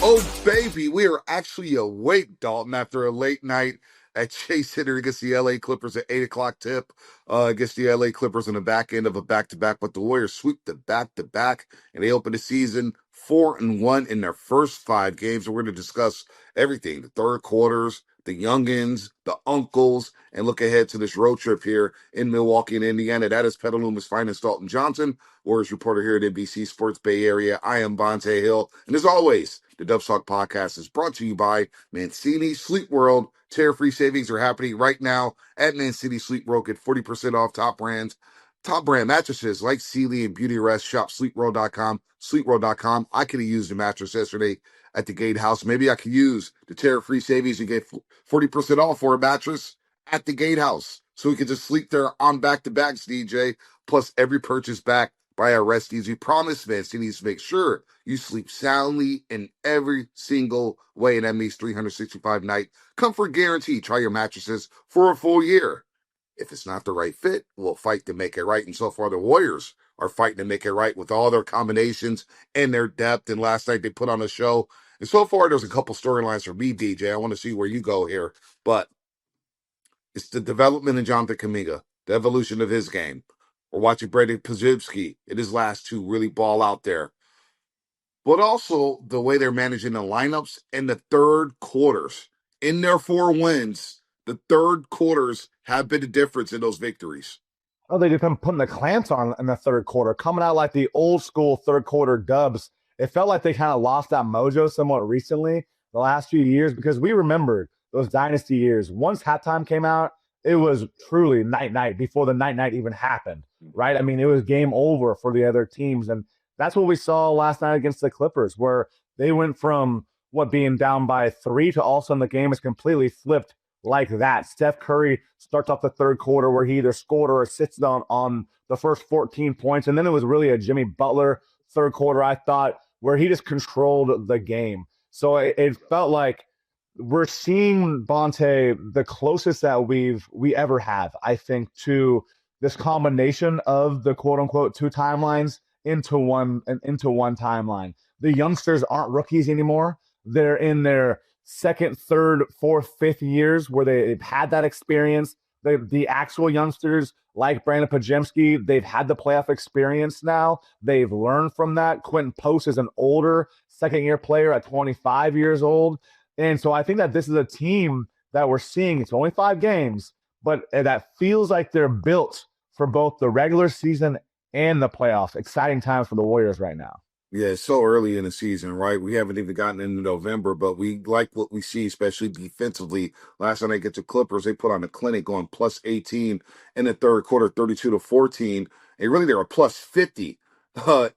Oh, baby, we are actually awake, Dalton, after a late night at Chase Center against the LA Clippers at 8 o'clock tip against the LA Clippers on the back end of a back-to-back. But the Warriors sweep the back-to-back, and they open the season 4-1 in their first 5 games. And we're going to discuss everything, the third quarters, the youngins, the uncles, and look ahead to this road trip here in Milwaukee and Indiana. That is Petaluma's finest, Dalton Johnson, Warriors reporter here at NBC Sports Bay Area. I am Bonta Hill, and as always, the Dub Talk podcast is brought to you by Mancini Sleep World. Tear-free savings are happening right now at Mancini Sleep World. Get 40% off top brand mattresses like Sealy and Beauty Rest. Shop sleepworld.com, sleepworld.com. I could have used a mattress yesterday at the Gatehouse. Maybe I could use the tear-free savings and get 40% off for a mattress at the Gatehouse. So we could just sleep there on back-to-backs, DJ. Plus every purchase back by our resties. We promise Mancini to make sure you sleep soundly in every single way, and that means 365 night comfort guarantee. Try your mattresses for a full year. If it's not the right fit, we'll fight to make it right. And so far, the Warriors are fighting to make it right with all their combinations and their depth. And last night they put on a show. And so far, there's a couple storylines for me, DJ. I want to see where you go here. But it's the development of Jonathan Kuminga, the evolution of his game. We're watching Brandin Podziemski in his last two really ball out there. But also the way they're managing the lineups in the third quarters. In their 4 wins, the third quarters have been the difference in those victories. Oh, they just been putting the clamps on in the third quarter, coming out like the old school third quarter dubs. It felt like they kind of lost that mojo somewhat recently, the last few years, because we remembered those dynasty years. Once halftime came out, it was truly night-night before the night-night even happened, right? I mean, it was game over for the other teams. And that's what we saw last night against the Clippers, where they went from being down by 3 to all of a sudden the game is completely flipped like that. Steph Curry starts off the third quarter where he either scored or assisted on the first 14 points. And then it was really a Jimmy Butler third quarter, I thought, where he just controlled the game. So it felt like we're seeing Bonta the closest that we ever have, I think, to this combination of the quote unquote two timelines into one timeline. The youngsters aren't rookies anymore. They're in their second, third, fourth, fifth years where they've had that experience. The actual youngsters like Brandin Podziemski, they've had the playoff experience now. They've learned from that. Quinten Post is an older second-year player at 25 years old. And so I think that this is a team that we're seeing. It's only 5 games, but that feels like they're built for both the regular season and the playoffs. Exciting times for the Warriors right now. Yeah, it's so early in the season, right? We haven't even gotten into November, but we like what we see, especially defensively. Last time they get to Clippers, they put on a clinic going plus 18 in the third quarter, 32-14. And really, they were plus 50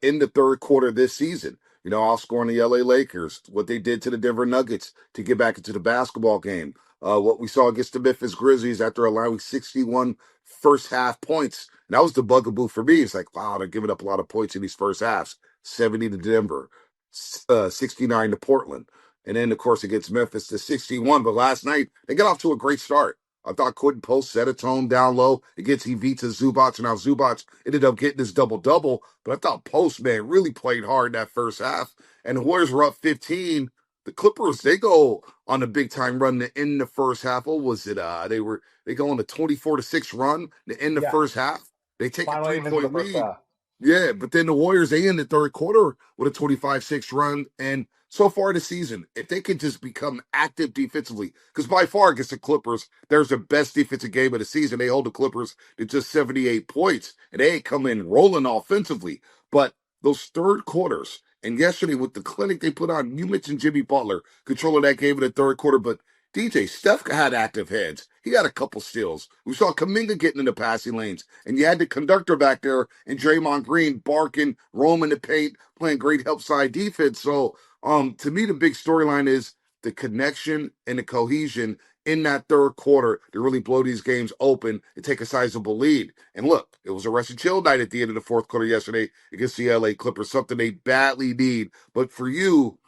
in the third quarter this season. You know, outscoring the LA Lakers, what they did to the Denver Nuggets to get back into the basketball game. What we saw against the Memphis Grizzlies after allowing 61 first half points. And that was the bugaboo for me. It's like, wow, they're giving up a lot of points in these first halves. 70 to Denver, 69 to Portland. And then, of course, against Memphis to 61. But last night, they got off to a great start. I thought Quinten Post set a tone down low against Ivica Zubac. And now Zubac ended up getting his double-double. But I thought Post, man, really played hard that first half. And the Warriors were up 15. The Clippers, they go on a big-time run to end the first half. What was it? They go on a 24-6 run to end the first half. They take Finally a 3-point lead. half. Yeah, but then the Warriors, they end the third quarter with a 25-6 run. And so far this season, if they can just become active defensively, because by far against the Clippers, there's the best defensive game of the season. They hold the Clippers to just 78 points, and they ain't come in rolling offensively. But those third quarters, and yesterday with the clinic they put on, you mentioned Jimmy Butler controlling that game in the third quarter, but DJ, Steph had active heads. He had a couple steals. We saw Kuminga getting in the passing lanes. And you had the conductor back there and Draymond Green barking, roaming the paint, playing great help side defense. So to me, the big storyline is the connection and the cohesion in that third quarter to really blow these games open and take a sizable lead. And look, it was a rest and chill night at the end of the fourth quarter yesterday against the LA Clippers, something they badly need. But for you,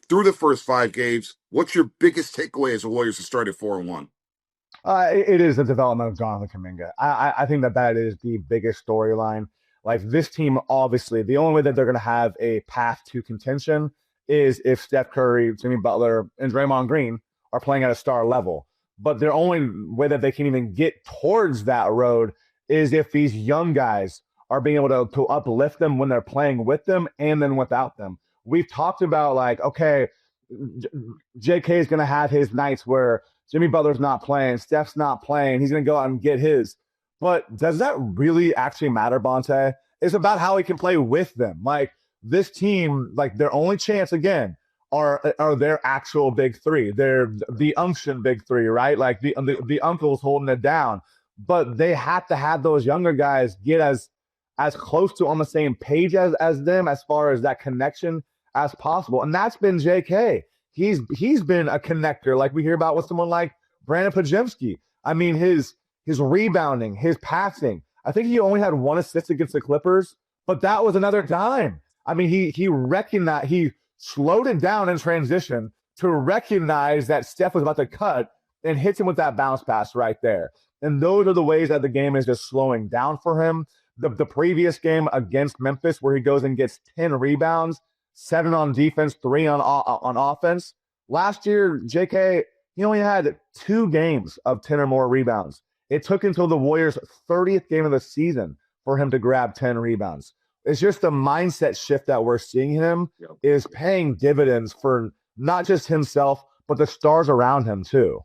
through the first 5 games, what's your biggest takeaway as the Warriors have started 4-1? It is the development of Jonathan Kuminga. I think that is the biggest storyline. Like, this team, obviously, the only way that they're going to have a path to contention is if Steph Curry, Jimmy Butler, and Draymond Green are playing at a star level. But their only way that they can even get towards that road is if these young guys are being able to uplift them when they're playing with them and then without them. We've talked about like, okay, JK is going to have his nights where Jimmy Butler's not playing, Steph's not playing. He's going to go out and get his. But does that really actually matter, Bonta? It's about how he can play with them. Like this team, like their only chance again are their actual big three. They're the unction big three, right? Like the uncles holding it down. But they have to have those younger guys get as close to on the same page as them as far as that connection as possible. And that's been JK. He's been a connector, like we hear about with someone like Brandin Podziemski. I mean, his rebounding, his passing. I think he only had one assist against the Clippers, but that was another dime. I mean, he recognized, he slowed it down in transition to recognize that Steph was about to cut and hits him with that bounce pass right there. And those are the ways that the game is just slowing down for him. The previous game against Memphis, where he goes and gets 10 rebounds, 7 on defense, 3 on offense. Last year, JK, he only had 2 games of 10 or more rebounds. It took until the Warriors' 30th game of the season for him to grab 10 rebounds. It's just the mindset shift that we're seeing him is paying dividends for not just himself, but the stars around him too.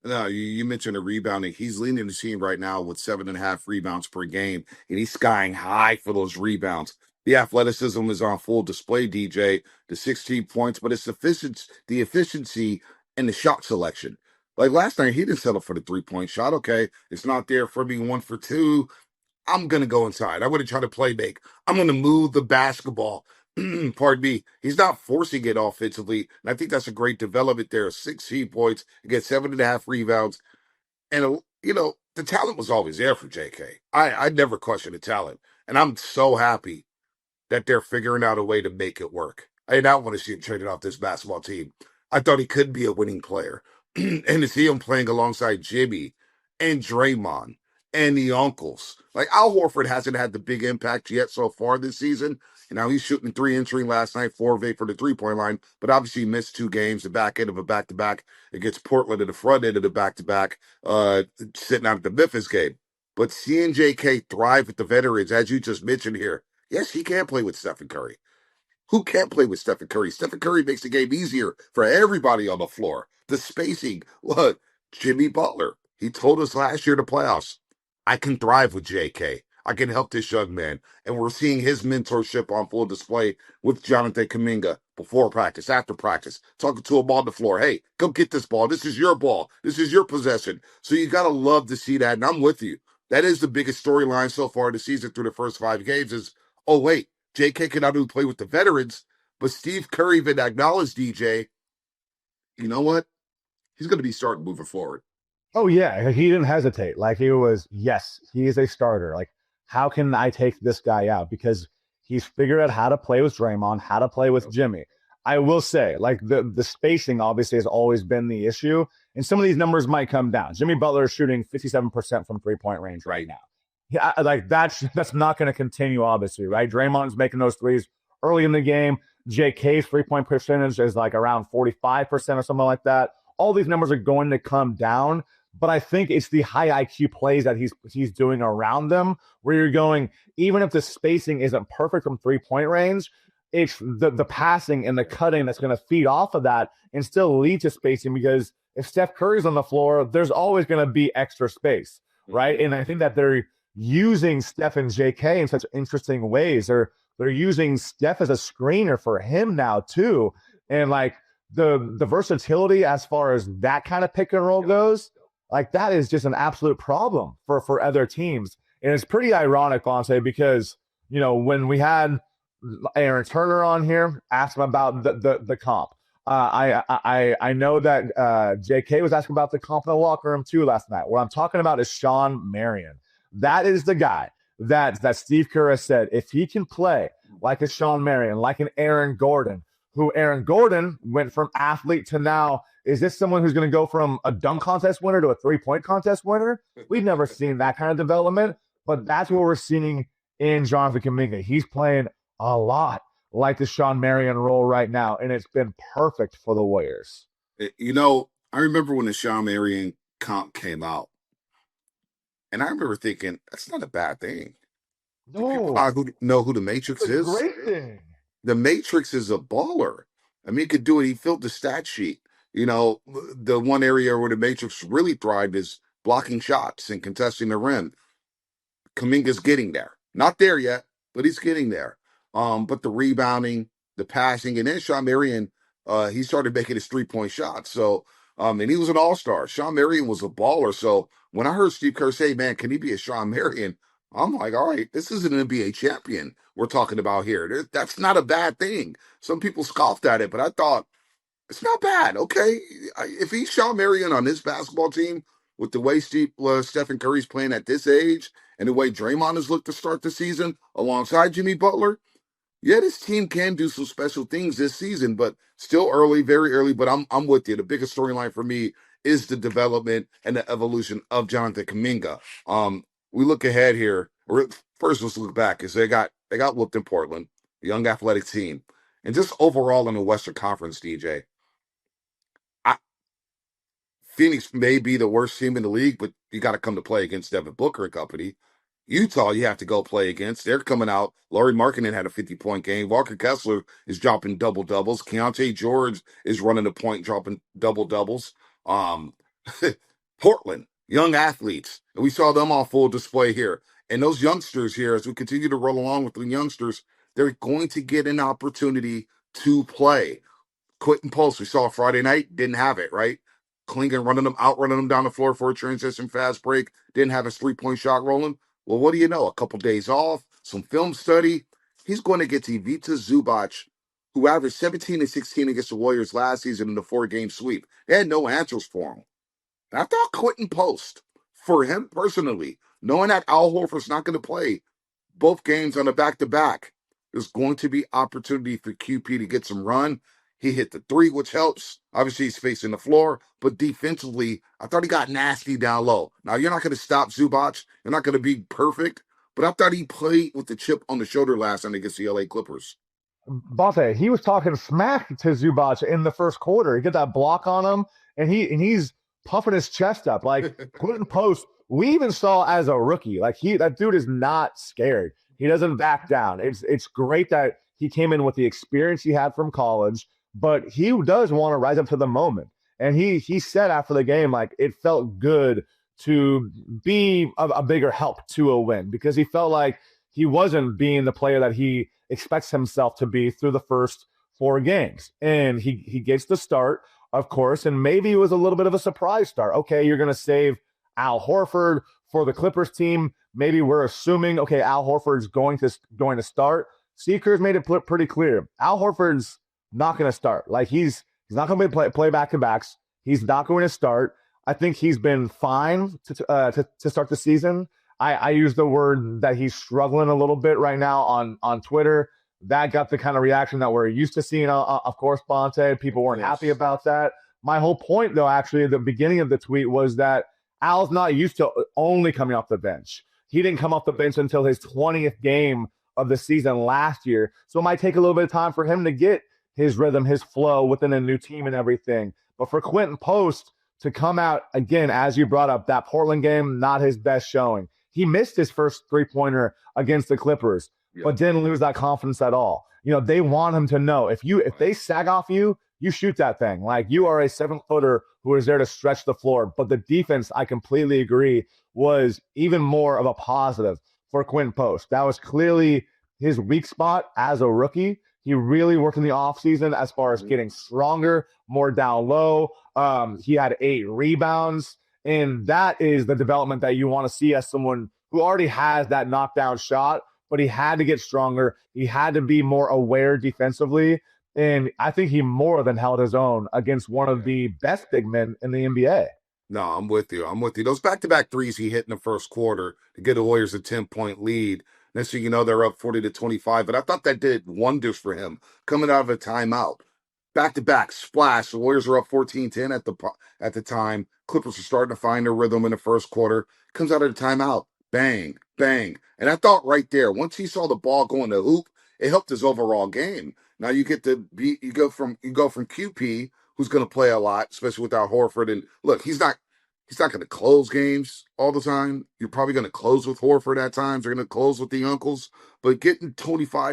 No, you mentioned the rebounding. He's leading the team right now with 7.5 rebounds per game, and he's skying high for those rebounds. The athleticism is on full display, DJ. The 16 points, but it's the efficiency and the shot selection. Like last night, he didn't settle for the 3-point shot. Okay, it's not there for me 1 for 2. I'm going to go inside. I'm going to try to play make. I'm going to move the basketball. Pardon me. He's not forcing it offensively. And I think that's a great development there. 16 points, against 7.5 rebounds. And, the talent was always there for JK. I never questioned the talent. And I'm so happy that they're figuring out a way to make it work. I did not want to see him traded off this basketball team. I thought he could be a winning player. And to see him playing alongside Jimmy and Draymond and the uncles. Like Al Horford hasn't had the big impact yet so far this season. He's shooting 3 entering last night, 4 of 8 for the 3-point line, but obviously he missed 2 games, the back end of a back-to-back against Portland and the front end of the back-to-back, sitting out at the Memphis game. But seeing JK thrive with the veterans, as you just mentioned here, yes, he can play with Stephen Curry. Who can't play with Stephen Curry? Stephen Curry makes the game easier for everybody on the floor. The spacing. Look, Jimmy Butler. He told us last year in the playoffs, I can thrive with JK. I can help this young man. And we're seeing his mentorship on full display with Jonathan Kuminga before practice, after practice, talking to him on the floor. Hey, go get this ball. This is your ball. This is your possession. So you got to love to see that. And I'm with you. That is the biggest storyline so far this season through the first 5 games is, oh, wait, JK can not only play with the veterans, but Steve Curry even acknowledged, DJ, you know what? He's going to be starting moving forward. Oh, yeah. He didn't hesitate. Like he was, yes, he is a starter. Like, how can I take this guy out? Because he's figured out how to play with Draymond, how to play with Jimmy. I will say, like, the spacing obviously has always been the issue. And some of these numbers might come down. Jimmy Butler is shooting 57% from 3-point range right now. Yeah, like that's not going to continue, obviously, right? Draymond's making those threes early in the game. JK's 3-point percentage is like around 45% or something like that. All these numbers are going to come down, but I think it's the high IQ plays that he's doing around them where you're going, even if the spacing isn't perfect from 3-point range, it's the passing and the cutting that's going to feed off of that and still lead to spacing, because if Steph Curry's on the floor, there's always going to be extra space, right? And I think that they're using Steph and JK in such interesting ways. They're using Steph as a screener for him now too. And like the versatility as far as that kind of pick and roll goes, like that is just an absolute problem for other teams. And it's pretty ironic, Bonta, because, when we had Aaron Turner on here, asked him about the comp. I know that JK was asking about the comp in the locker room too last night. What I'm talking about is Shawn Marion. That is the guy that Steve Kerr has said, if he can play like a Shawn Marion, like an Aaron Gordon, who Aaron Gordon went from athlete to now, is this someone who's going to go from a dunk contest winner to a 3-point contest winner? We've never seen that kind of development, but that's what we're seeing in Jonathan Kuminga. He's playing a lot like the Sean Marion role right now, and it's been perfect for the Warriors. I remember when the Sean Marion comp came out, and I remember thinking, that's not a bad thing. Do people No, know who the it's Matrix a is? great thing. The Matrix is a baller. I mean, he could do it. He filled the stat sheet. The one area where the Matrix really thrived is blocking shots and contesting the rim. Kuminga's getting there. Not there yet, but he's getting there. But the rebounding, the passing, and then Sean Marion, he started making his 3-point shots. So, and he was an all-star. Sean Marion was a baller. So when I heard Steve Kerr say, man, can he be a Sean Marion? I'm like, all right, this is an NBA champion we're talking about here. That's not a bad thing. Some people scoffed at it, but I thought, it's not bad. Okay. If he's Sean Marion on this basketball team with the way Stephen Curry's playing at this age and the way Draymond has looked to start the season alongside Jimmy Butler, yeah, this team can do some special things this season, but still early, very early. But I'm with you. The biggest storyline for me is the development and the evolution of Jonathan Kuminga. We look ahead here. Or first, let's look back because they got whooped in Portland, a young athletic team, and just overall in the Western Conference, DJ. Phoenix may be the worst team in the league, but you got to come to play against Devin Booker and company. Utah, you have to go play against. They're coming out. Laurie Markkinen had a 50-point game. Walker Kessler is dropping double doubles. Keontae George is running the point, dropping double doubles. Um, Portland, young athletes. And we saw them on full display here. And those youngsters here, as we continue to roll along with the youngsters, they're going to get an opportunity to play. Quinten Post, we saw Friday night, didn't have it, right? Klingon outrunning them down the floor for a transition fast break, didn't have his 3-point shot rolling. Well, what do you know? A couple days off, some film study. He's going to get to Ivica Zubac, who averaged 17 and 16 against the Warriors last season in the 4-game sweep. They had no answers for him. And I thought Quinten Post, for him personally, knowing that Al Horford's not going to play both games on a back-to-back, there's going to be opportunity for QP to get some run. He hit the 3, which helps. Obviously, he's facing the floor, but defensively, I thought he got nasty down low. Now, you're not going to stop Zubac. You're not going to be perfect, but I thought he played with the chip on the shoulder last time against the LA Clippers. Bonta, he was talking smack to Zubac in the first quarter. He get that block on him, and he's puffing his chest up. Like Quinten Post, we even saw as a rookie, like that dude is not scared. He doesn't back down. It's great that he came in with the experience he had from college, but he does want to rise up to the moment. And he said after the game, like it felt good to be a bigger help to a win because he felt like he wasn't being the player that he expects himself to be through the first 4 games. And he gets the start, of course, and maybe it was a little bit of a surprise start. Okay, you're going to save Al Horford for the Clippers team. Maybe we're assuming, okay, Al Horford's going to start. Steve Kerr's made it pretty clear. Al Horford's not going to start. Like he's not going to play back-to-backs. He's not going to start. I think he's been fine to start the season. I use the word that he's struggling a little bit right now on Twitter. That got the kind of reaction that we're used to seeing, of course, Bonta. People weren't happy about that. My whole point, though, actually, at the beginning of the tweet was that Al's not used to only coming off the bench. He didn't come off the bench until his 20th game of the season last year. So it might take a little bit of time for him to get his rhythm, his flow within a new team and everything. But for Quinten Post to come out, again, as you brought up, that Portland game, not his best showing. He missed his first 3-pointer against the Clippers, but didn't lose that confidence at all. They want him to know if they sag off you, you shoot that thing. Like you are a 7-footer who is there to stretch the floor. But the defense, I completely agree, was even more of a positive for Quinten Post. That was clearly his weak spot as a rookie. He really worked in the offseason as far as getting stronger, more down low. He had 8 rebounds. And that is the development that you want to see as someone who already has that knockdown shot, but he had to get stronger. He had to be more aware defensively. And I think he more than held his own against one of the best big men in the NBA. No, I'm with you. Those back-to-back threes he hit in the first quarter to get the Warriors a 10-point lead. Next thing you know, they're up 40-25. But I thought that did wonders for him coming out of a timeout. Back-to-back splash. The Warriors were up 14-10 at the time. Clippers were starting to find their rhythm in the first quarter. Comes out of the timeout. Bang, bang. And I thought right there, once he saw the ball go in the hoop, it helped his overall game. Now you get to be you go from QP, who's going to play a lot, especially without Horford. And look, he's not going to close games all the time. You're probably going to close with Horford at times. You're going to close with the uncles. But getting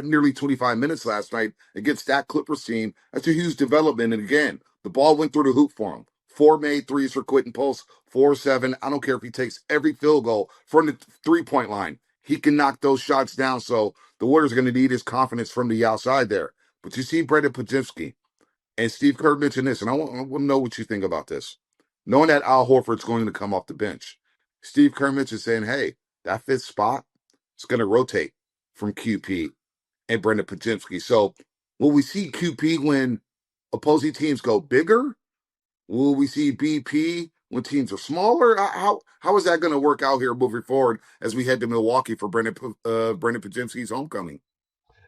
nearly 25 minutes last night against that Clippers team, that's a huge development. And again, the ball went through the hoop for him. 4 made threes for Quinten Post, 4-7. I don't care if he takes every field goal from the 3-point line. He can knock those shots down. So the Warriors are going to need his confidence from the outside there. But you see Brandin Podziemski, and Steve Kerr mentioned this, and I want to know what you think about this. Knowing that Al Horford's going to come off the bench, Steve Kerr mentioned saying, hey, that fifth spot is going to rotate from QP and Brandin Podziemski. So will we see QP when opposing teams go bigger? Will we see BP when teams are smaller? How is that going to work out here moving forward as we head to Milwaukee for Brandin Podziemski's homecoming?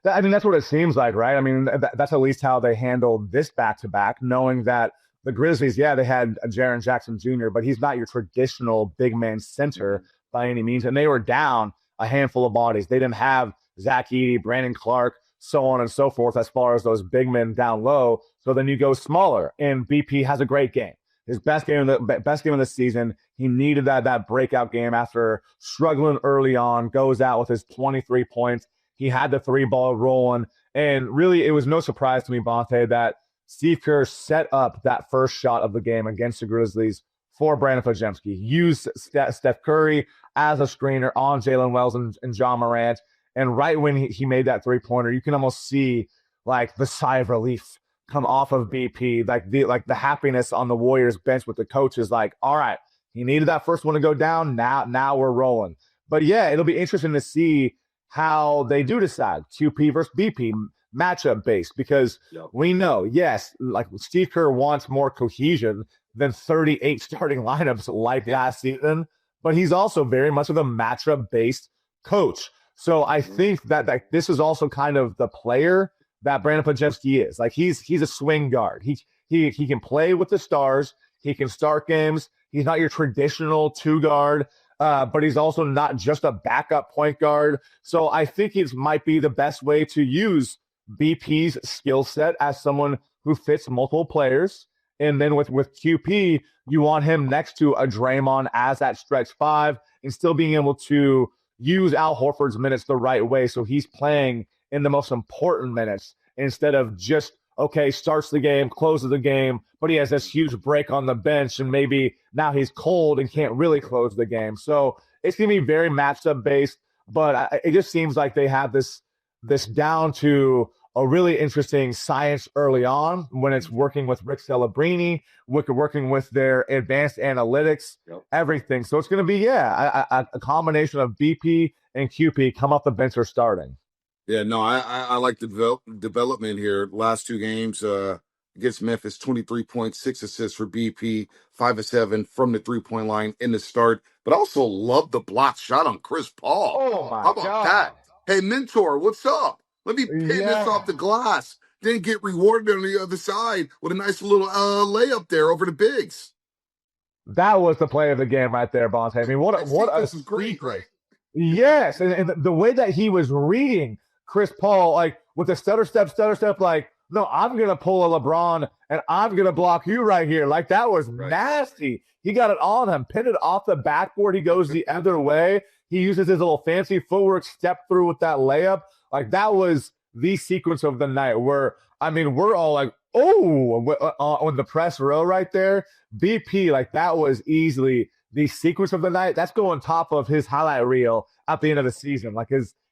I mean, that's what it seems like, right? I mean, that's at least how they handled this back-to-back, knowing that the Grizzlies, yeah, they had Jaren Jackson Jr., but he's not your traditional big man center by any means. And they were down a handful of bodies. They didn't have Zach Edey, Brandon Clark, so on and so forth, as far as those big men down low. So then you go smaller, and BP has a great game. His best game of the season. He needed that breakout game after struggling early on, goes out with his 23 points. He had the 3-ball rolling. And really, it was no surprise to me, Bonta, that Steve Kerr set up that first shot of the game against the Grizzlies for Brandin Podziemski. Used Steph Curry as a screener on Jalen Wells and John Morant. And right when he made that 3-pointer, you can almost see like the sigh of relief come off of BP, like the happiness on the Warriors bench with the coaches. Like, all right, he needed that first one to go down. Now we're rolling. But yeah, it'll be interesting to see how they do decide QP versus BP matchup based, because we know, yes, like Steve Kerr wants more cohesion than 38 starting lineups like last season, but he's also very much of a matchup based coach. So I think that this is also kind of the player that Brandin Podziemski is. Like he's a swing guard. He can play with the stars. He can start games. He's not your traditional 2 guard. But he's also not just a backup point guard. So I think it might be the best way to use BP's skill set as someone who fits multiple players. And then with QP, you want him next to a Draymond as that stretch 5 and still being able to use Al Horford's minutes the right way. So he's playing in the most important minutes instead of just, okay, starts the game, closes the game, but he has this huge break on the bench and maybe now he's cold and can't really close the game. So it's going to be very matchup based, but it just seems like they have this down to a really interesting science early on when it's working with Rick Celebrini, working with their advanced analytics, everything. So it's going to be, a combination of BP and QP come off the bench or starting. Yeah, no, I like the development here. Last 2 games against Memphis, 23 points, 6 assists for BP, 5 of 7 from the 3-point line in the start. But I also love the block shot on Chris Paul. Oh, my How about God. that? Hey, mentor, what's up? Let me pin this off the glass, then get rewarded on the other side with a nice little layup there over the bigs. That was the play of the game right there, Bonta. I mean, what a great. Yes, and the way that he was reading Chris Paul, like with the stutter step, like, no, I'm going to pull a LeBron and I'm going to block you right here. Like that was nasty. He got it on him, pinned it off the backboard. He goes the other way. He uses his little fancy footwork, step through with that layup. Like that was the sequence of the night where, I mean, we're all like, oh, on the press row right there. BP, like that was easily the sequence of the night. That's going on top of his highlight reel at the end of the season. Like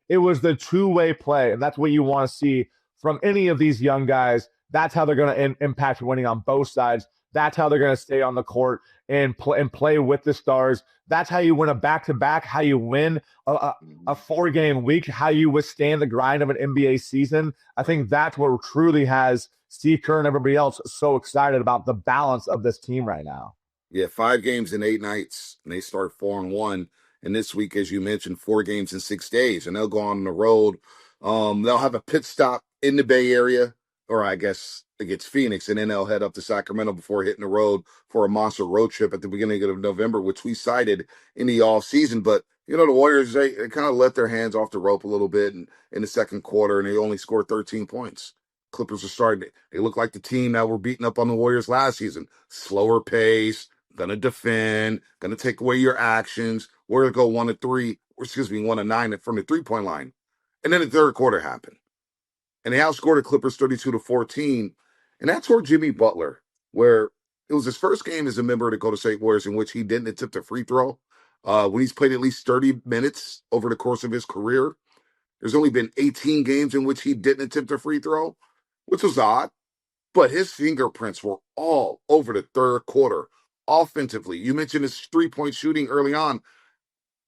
it was the 2-way play, and that's what you want to see from any of these young guys. That's how they're going to impact winning on both sides. That's how they're going to stay on the court and play with the stars. That's how you win a back-to-back, how you win a 4-game week, how you withstand the grind of an NBA season. I think that's what truly has Steve Kerr and everybody else so excited about the balance of this team right now. Yeah, 5 games in 8 nights, and they start 4-1. And this week, as you mentioned, 4 games in 6 days, and they'll go on the road. They'll have a pit stop in the Bay Area, or I guess against Phoenix, and then they'll head up to Sacramento before hitting the road for a monster road trip at the beginning of November, which we cited in the off season. But The Warriors, they kind of let their hands off the rope a little bit in the second quarter, and they only scored 13 points. Clippers are starting. They look like the team that were beating up on the Warriors last season. Slower pace, gonna defend, gonna take away your actions. We're gonna go 1-3, or excuse me, 1-9 from the 3-point line. And then the third quarter happened. And they outscored the Clippers 32-14. And that's where Jimmy Butler, where it was his first game as a member of the Golden State Warriors in which he didn't attempt a free throw. When he's played at least 30 minutes over the course of his career, there's only been 18 games in which he didn't attempt a free throw, which was odd. But his fingerprints were all over the third quarter offensively. You mentioned his 3-point shooting early on.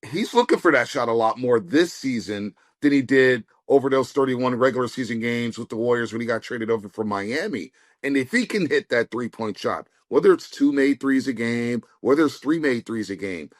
He's looking for that shot a lot more this season than he did over those 31 regular season games with the Warriors when he got traded over from Miami. And if he can hit that 3-point shot, whether it's 2 made threes a game, whether it's 3 made threes a game,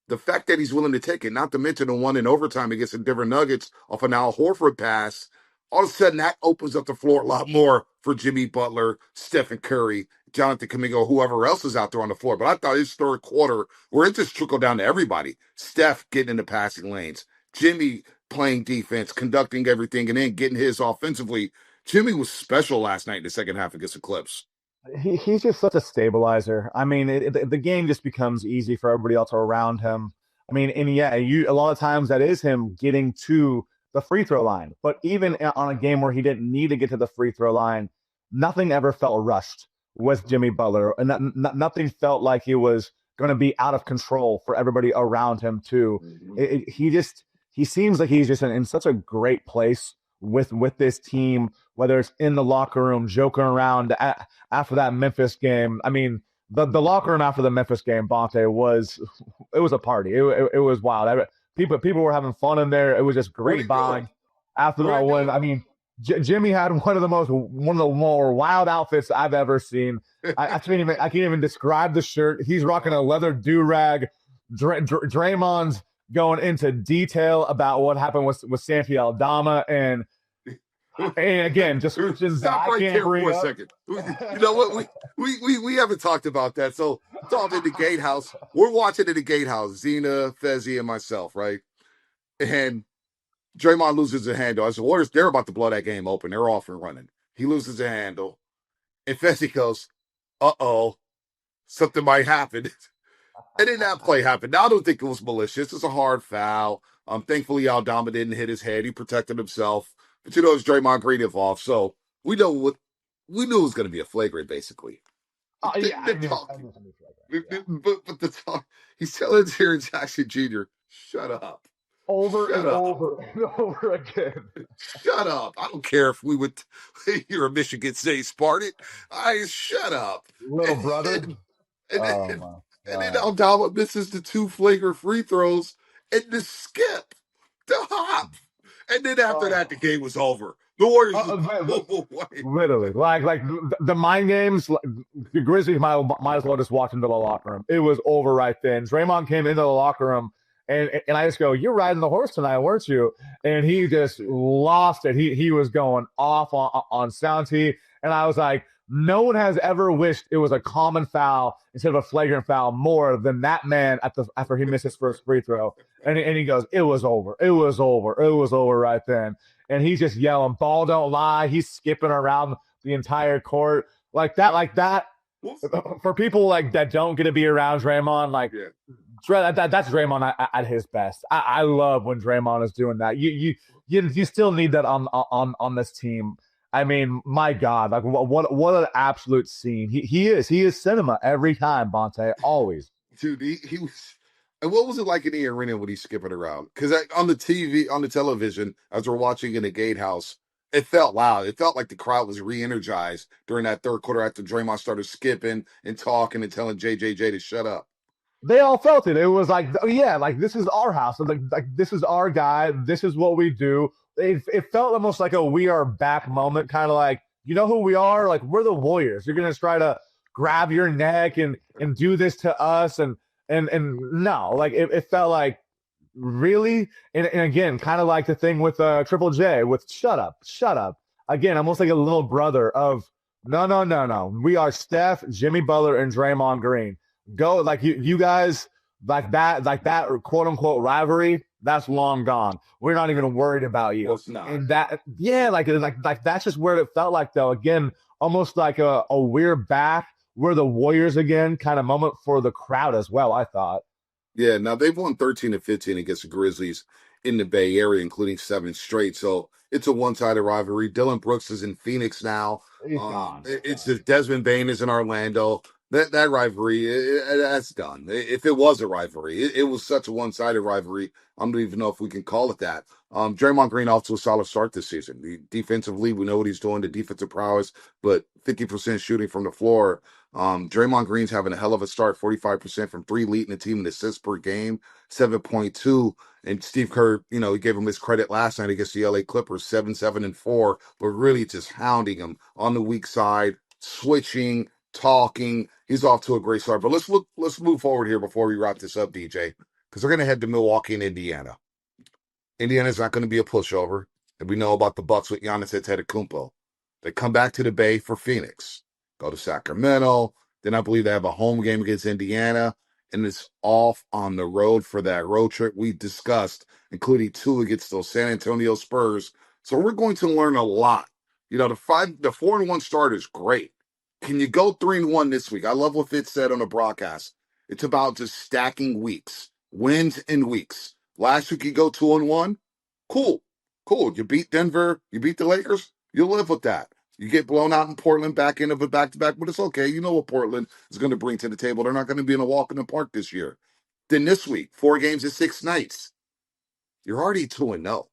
the fact that he's willing to take it, not to mention the one in overtime against the Denver Nuggets off an Al Horford pass, all of a sudden that opens up the floor a lot more for Jimmy Butler, Stephen Curry, Jonathan Kuminga, whoever else is out there on the floor. But I thought his third quarter, where it just trickled down to everybody. Steph getting in the passing lanes, Jimmy playing defense, conducting everything, and then getting his offensively. Jimmy was special last night in the second half against the Clips. He's just such a stabilizer. I mean, the game just becomes easy for everybody else around him. I mean, and yeah, a lot of times that is him getting to the free throw line. But even on a game where he didn't need to get to the free throw line, nothing ever felt rushed with Jimmy Butler, and nothing felt like he was going to be out of control for everybody around him too. He seems like he's just in such a great place with this team, whether it's in the locker room joking around after that Memphis game. I mean, the locker room after the Memphis game, Bonta, was a party. It was wild. People were having fun in there. It was just great bond after that win. I mean, Jimmy had one of the more wild outfits I've ever seen. I can't even describe the shirt. He's rocking a leather do-rag. Draymond's going into detail about what happened with Santi Aldama and again, just stop right there for a second. You know what? We haven't talked about that. So Dalton in the gatehouse. We're watching in the gatehouse. Zena, Fezzi, and myself, right? And Draymond loses a handle. I said, Warriors, they're about to blow that game open. They're off and running. He loses a handle. And Fezzi goes, uh-oh, something might happen. And then that play happened. Now, I don't think it was malicious. It's a hard foul. Thankfully, Aldama didn't hit his head. He protected himself. But it's Draymond Green involved. So we knew it was going to be a flagrant, basically. Oh, yeah. But the talk, he's telling Jaren Jackson Jr., shut up. Over and over again. Shut up. I don't care if you're a Michigan State Spartan. Shut up. Little brother. And then Aldama misses the 2 flagrant free throws and the skip, the hop. And then after that, the game was over. The Warriors literally, like the mind games. The Grizzlies might as well just walk into the locker room. It was over right then. Draymond came into the locker room, and I just go, "You're riding the horse tonight, weren't you?" And he just lost it. He was going off on Santi, and I was like, no one has ever wished it was a common foul instead of a flagrant foul more than that man after he missed his first free throw. And he goes, it was over. It was over. It was over right then. And he's just yelling, ball don't lie. He's skipping around the entire court like that. For people like that don't get to be around Draymond, that's Draymond at his best. I love when Draymond is doing that. You still need that on this team. I mean, my God, like what an absolute scene. He is cinema every time, Bonta, always. Dude, he was. And what was it like in the arena when he's skipping around? Because on the television, as we're watching in the gatehouse, it felt loud. It felt like the crowd was re-energized during that third quarter after Draymond started skipping and talking and telling JJJ to shut up. They all felt it. It was like, yeah, like this is our house. Like this is our guy. This is what we do. It felt almost like a we are back moment, kind of like, you know who we are? Like, we're the Warriors. You're going to try to grab your neck and do this to us. And no, like it felt like, really? And again, kind of like the thing with Triple J with shut up. Again, almost like a little brother of no. We are Steph, Jimmy Butler, and Draymond Green. Go, like you guys like that quote unquote rivalry, that's long gone. We're not even worried about you. Well, it's not. And that, yeah, like that's just where it felt like though. Again, almost like a we're back, we're the Warriors again kind of moment for the crowd as well. I thought. Yeah, now they've won 13 to 15 against the Grizzlies in the Bay Area, including 7 straight. So it's a one-sided rivalry. Dylan Brooks is in Phoenix now. He's gone. It's just Desmond Bane is in Orlando. That rivalry, that's done. If it was a rivalry, it was such a one-sided rivalry. I don't even know if we can call it that. Draymond Green off to a solid start this season. Defensively, we know what he's doing, the defensive prowess, but 50% shooting from the floor. Draymond Green's having a hell of a start, 45% from three, leading the team in assists per game, 7.2. And Steve Kerr, he gave him his credit last night against the LA Clippers, 7-7-4, but really just hounding him on the weak side, switching, talking. He's off to a great start. But let's move forward here before we wrap this up, DJ, because we're gonna head to Milwaukee and Indiana. Indiana's not going to be a pushover. And we know about the Bucks with Giannis Antetokounmpo. They come back to the Bay for Phoenix, go to Sacramento. Then I believe they have a home game against Indiana, and it's off on the road for that road trip we discussed, including two against those San Antonio Spurs. So we're going to learn a lot. The 4-1 start is great. Can you go 3-1 this week? I love what Fitz said on the broadcast. It's about just stacking weeks, wins and weeks. Last week you go 2-1. Cool. Cool. You beat Denver, you beat the Lakers, you'll live with that. You get blown out in Portland back end of a back-to-back, but it's okay. You know what Portland is going to bring to the table. They're not going to be in a walk in the park this year. Then this week, 4 games in 6 nights. You're already 2-0.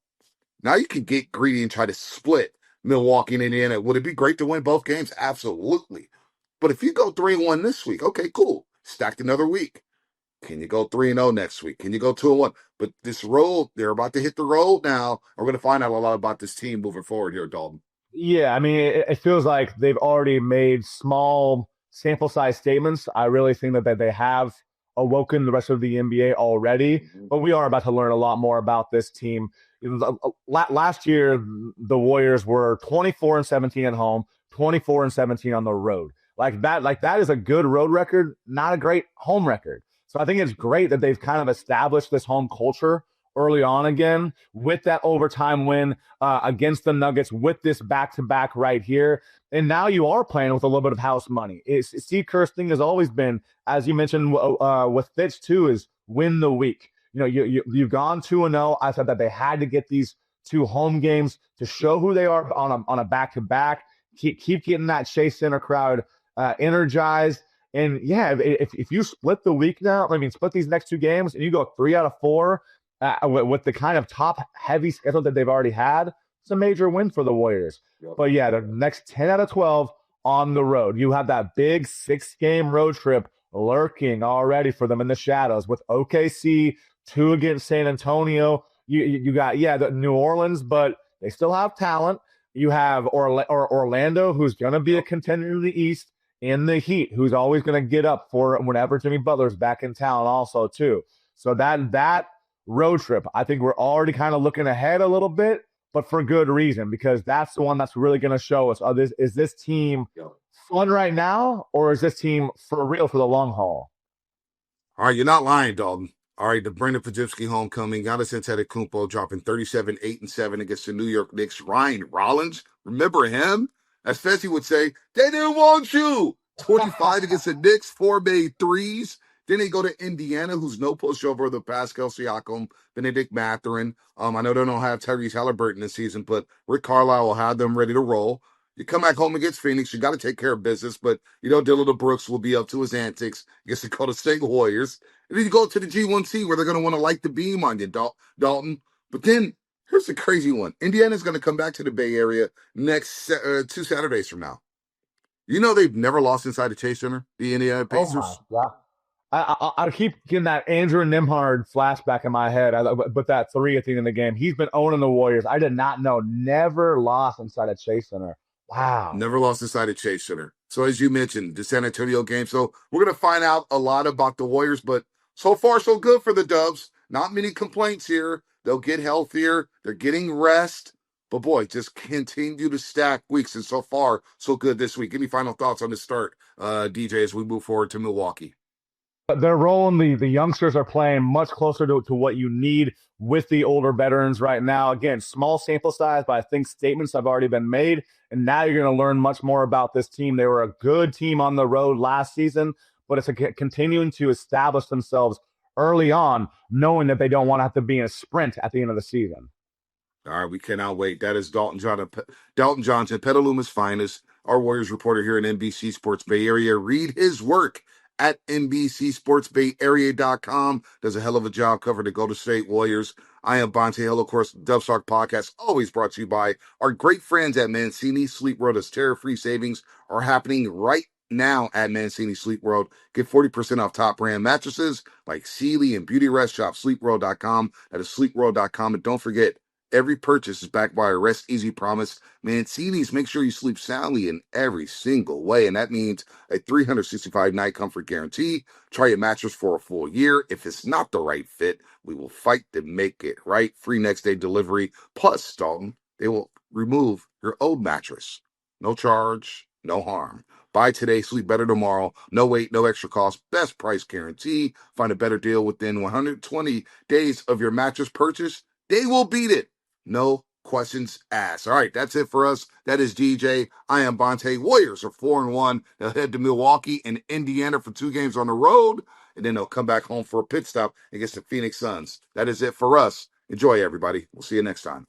Now you can get greedy and try to split Milwaukee and Indiana. Would it be great to win both games? Absolutely. But if you go 3-1 this week, okay, cool. Stacked another week. Can you go 3-0 next week? Can you go 2-1? But this road, they're about to hit the road now. We're going to find out a lot about this team moving forward here, Dalton. Yeah, I mean, it feels like they've already made small sample size statements. I really think that they have awoken the rest of the NBA already, but we are about to learn a lot more about this team. Last year, the Warriors were 24-17 at home, 24-17 on the road. Like that is a good road record, not a great home record. So I think it's great that they've kind of established this home culture early on again with that overtime win against the Nuggets with this back-to-back right here. And now you are playing with a little bit of house money. Steve Kerr's thing has always been, as you mentioned with Fitz too, is win the week. You've gone 2-0. I thought that they had to get these 2 home games to show who they are on a back-to-back. Keep getting that Chase Center crowd energized. And yeah, if you split the week now, split these next 2 games and you go 3 out of 4 with the kind of top heavy schedule that they've already had, it's a major win for the Warriors. Yep. But yeah, the next 10 out of 12 on the road. You have that big 6-game road trip lurking already for them in the shadows with OKC, 2 against San Antonio. You got, the New Orleans, but they still have talent. You have Orlando, who's going to be a contender in the East, in the Heat, who's always going to get up for whenever Jimmy Butler's back in town also too. So that road trip, I think we're already kind of looking ahead a little bit, but for good reason, because that's the one that's really going to show us, is this team fun right now, or is this team for real for the long haul? All right, you're not lying, Dalton. All right, the Brandin Podziemski homecoming. Giannis Antetokounmpo dropping 37, 8, and 7 against the New York Knicks. Ryan Rollins, remember him? As Fessy would say, they didn't want you. 25 against the Knicks, 4 made threes. Then they go to Indiana, who's no pushover the Pascal Siakam, Benedict Mathurin. I know they don't have Tyrese Halliburton this season, but Rick Carlisle will have them ready to roll. You come back home against Phoenix, you got to take care of business, but Dylan Brooks will be up to his antics against the Golden State Warriors. And then you go to the G1C where they're going to want to light the beam on you, Dalton. But then here's the crazy one. Indiana's going to come back to the Bay Area next 2 Saturdays from now. They've never lost inside the Chase Center, the Indiana Pacers. Oh my God. I keep getting that Andrew Nembhard flashback in my head. But that 3 at the end of the game, he's been owning the Warriors. I did not know. Never lost inside a Chase Center. Wow. Never lost inside a Chase Center. So as you mentioned, the San Antonio game. So we're going to find out a lot about the Warriors, but so far so good for the Dubs. Not many complaints here. They'll get healthier. They're getting rest. But boy, just continue to stack weeks. And so far, so good this week. Any final thoughts on the start, DJ, as we move forward to Milwaukee? they're rolling. The youngsters are playing much closer to what you need with the older veterans right now. Again, small sample size, but I think statements have already been made. And now you're going to learn much more about this team. They were a good team on the road last season, but it's continuing to establish themselves early on, knowing that they don't want to have to be in a sprint at the end of the season. All right, we cannot wait. That is Dalton Johnson, Petaluma's finest, our Warriors reporter here in NBC Sports Bay Area. Read his work at NBCSportsBayArea.com. Does a hell of a job covering the Golden State Warriors. I am Bonta Hill, of course. Dubstock Podcast, always brought to you by our great friends at Mancini Sleep World. As terror-free savings are happening right now at Mancini Sleep World. Get 40% off top brand mattresses like Sealy and Beauty Rest. Shop sleepworld.com. That is sleepworld.com. And don't forget, every purchase is backed by a Rest Easy promise. Mancini's make sure you sleep soundly in every single way, and that means a 365-night comfort guarantee. Try your mattress for a full year. If it's not the right fit, we will fight to make it right. Free next-day delivery. Plus, Dalton, they will remove your old mattress. No charge, no harm. Buy today, sleep better tomorrow. No wait, no extra cost. Best price guarantee. Find a better deal within 120 days of your mattress purchase. They will beat it. No questions asked. All right, that's it for us. That is DJ. I am Bonta. Warriors are 4-1. They'll head to Milwaukee and Indiana for 2 games on the road, and then they'll come back home for a pit stop against the Phoenix Suns. That is it for us. Enjoy, everybody. We'll see you next time.